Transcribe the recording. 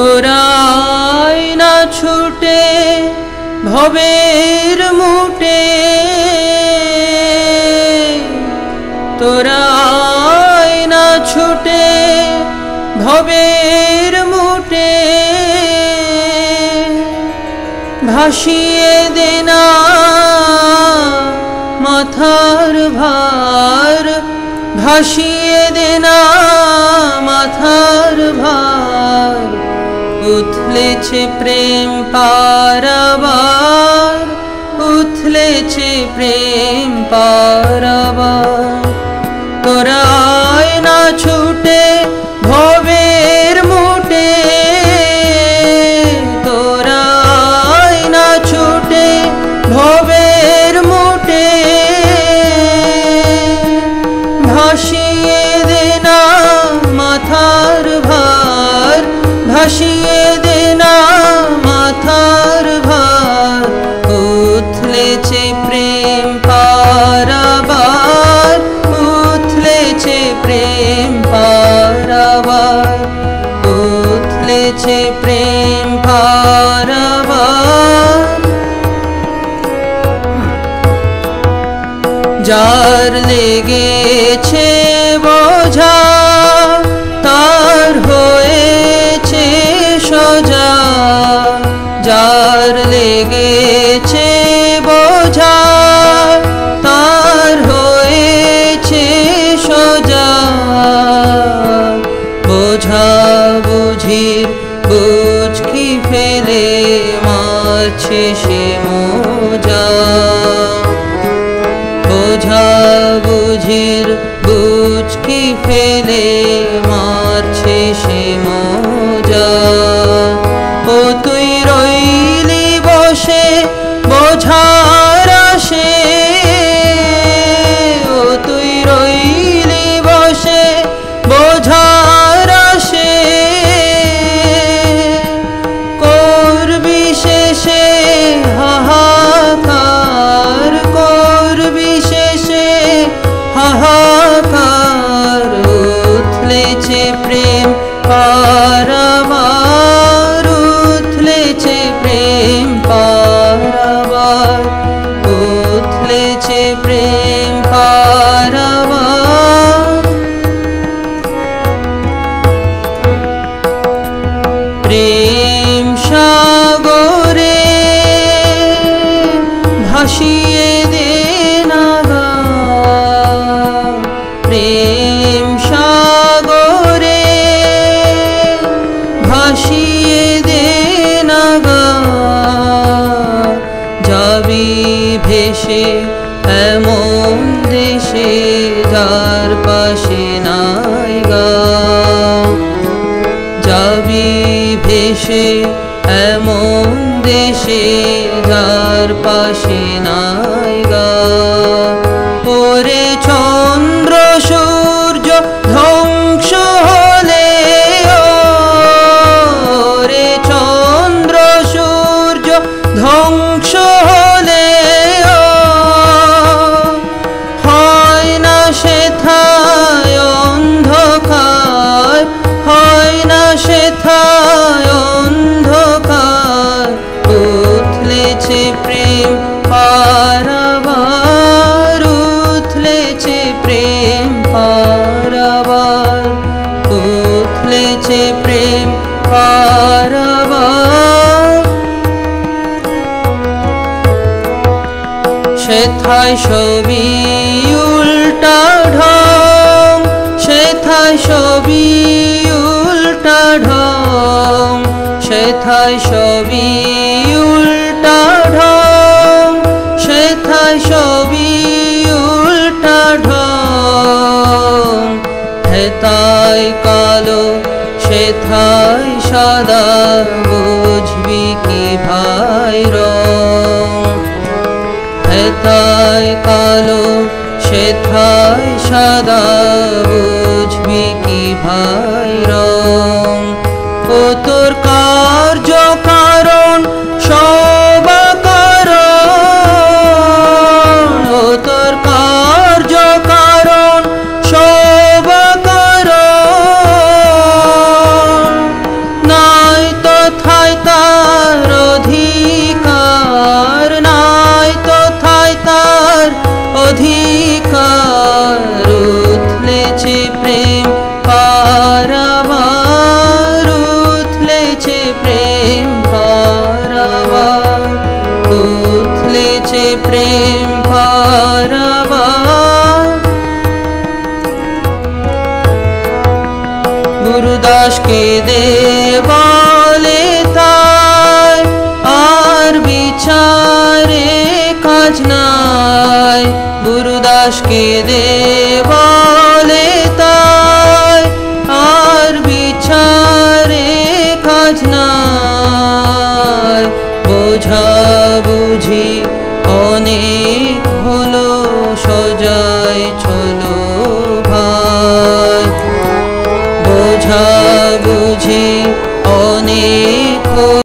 তোরাই না ছুটে ভবের মুটে, তোরাই না ছুটে ভবের মুটে, ভাসিয়ে দে না মাথার ভার, ভাসিয়ে দে না মাথার ভার। উথলেছে প্রেম পারাবার, উথলেছে প্রেম পারাবার। তোরাই না ছুটে ভবের মুটে, তোরাই না ছুটে ভবের মুটে, ভাসিয়ে দে না মাথার ভার, ভাসিয়ে দে না মাথার ভার। উথলেছে প্রেম পারাবার, উথলেছে প্রেম পারাবার, উথলেছে প্রেম পারাবার। যার লেগেছে বোঝা তার হয়েছে সোজা, যার লেগেছে বোঝা তার হয়েছে সোজা। বোঝা বুঝির বুঝকি ফেলে মারছে সে মোজা, বোঝা বুঝির বুঝকি ফেলে মারছে সে মোজা। ও তুই রইলি বসে বোঝার আসে, ও তুই রইলি বসে বোঝার আসে। করবি শেষে হাহাকার, করবি শেষে হাহাকার। উথলেছে প্রেম পারাবার, উথলেছে প্রেম পারাবার, উথলেছে প্রেম পারাবার। প্রেম সাগরে ভাসিয়ে দে না গা, প্রেম সাগরে ভাসিয়ে দে না গা। যাবি ভেসে এমন দেশে যার পাশে নাই গা, যাবি ভেসে এমন দেশে যার পাশে নাই গা। ওরে চন্দ্র সূর্য ধ্বংস হলে, ওরে চন্দ্র সূর্য ধ্বংস হলে, হয় না সেথায় অন্ধকার, হয় না সেথায় অন্ধকার। উথলেছে প্রেম পারাবার, উথলেছে প্রেম পারাবার, উথলেছে প্রেম পারাবার। সেথায় সবই উল্টা ঢং, সেথায় সবই উল্টা ঢং, সেথায় সবই উল্টা ঢং, সেথায় সবই উল্টা ঢং। হেথায় কালো সেথায় সাদা, বুঝবি কি ভাই রং। হেথায় কালো সেথায় সাদা, বুঝবি কি ভাই রং। ও তোর কার্য কারণ সব কারণ, ও তোর কার্য কারণ সব কারণ। নাই গুরুদাসকে দে বলে তাই, আর বিচারে কাজ নাই। গুরুদাসকে দে বলে তাই, আর বিচারে কাজ নাই। বোঝা বুঝি অনেক হলো, সজায় চলো ভাই। বোঝা বুঝি অনেক